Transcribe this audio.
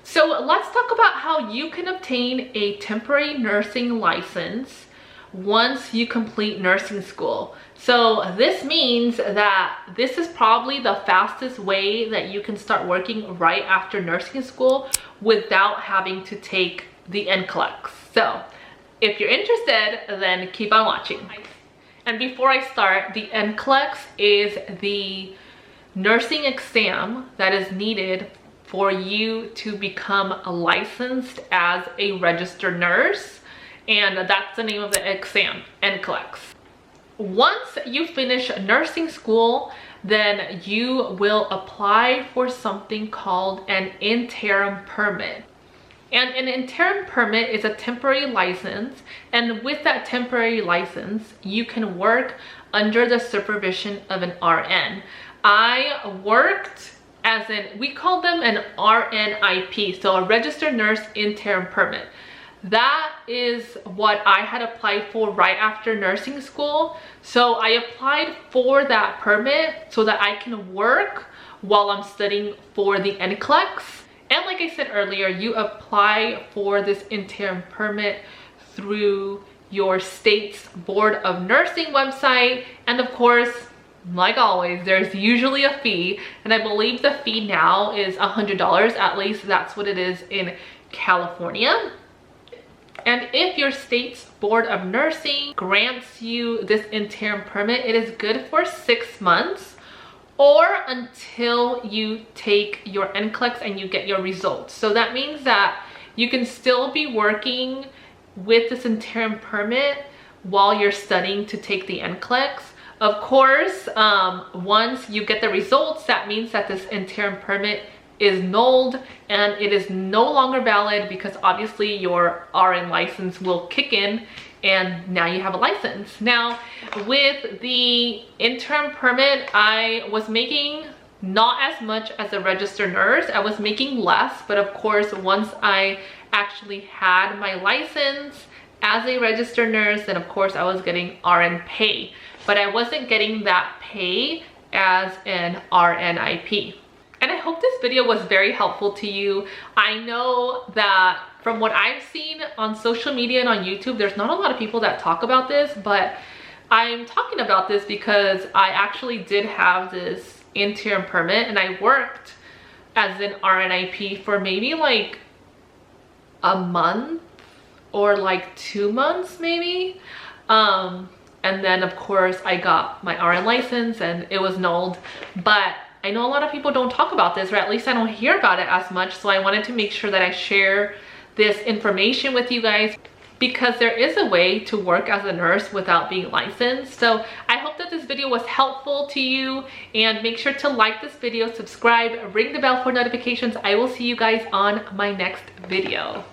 So let's talk about how you can obtain a temporary nursing license once you complete nursing school. So this means that this is probably the fastest way that you can start working right after nursing school without having to take the NCLEX. So if you're interested, then keep on watching. And before I start, the NCLEX is the nursing exam that is needed for you to become licensed as a registered nurse, and that's the name of the exam, NCLEX. Once you finish nursing school, then you will apply for something called an interim permit. And an interim permit is a temporary license, and with that temporary license, you can work under the supervision of an RN. I worked as we call them an RNIP, so a registered nurse interim permit. That is what I had applied for right after nursing school. So I applied for that permit so that I can work while I'm studying for the NCLEX. And like I said earlier, you apply for this interim permit through your state's Board of Nursing website. And of course, like always, there's usually a fee, and I believe the fee now is $100. At least that's what it is in California. And if your state's Board of Nursing grants you this interim permit, it is good for 6 months or until you take your NCLEX and you get your results. So that means that you can still be working with this interim permit while you're studying to take the NCLEX. Of course, once you get the results, that means that this interim permit is nulled and it is no longer valid, because obviously your RN license will kick in and now you have a license. Now, with the interim permit, I was making not as much as a registered nurse. I was making less, but of course, once I actually had my license as a registered nurse, then of course I was getting RN pay, but I wasn't getting that pay as an RNIP. And I hope this video was very helpful to you. I know that from what I've seen on social media and on YouTube, there's not a lot of people that talk about this, but I'm talking about this because I actually did have this interim permit and I worked as an RNIP for maybe like a month or like 2 months maybe. And then of course I got my RN license and it was nulled. But I know a lot of people don't talk about this, or at least I don't hear about it as much. So I wanted to make sure that I share this information with you guys, because there is a way to work as a nurse without being licensed. So I hope that this video was helpful to you, and make sure to like this video, subscribe, ring the bell for notifications. I will see you guys on my next video.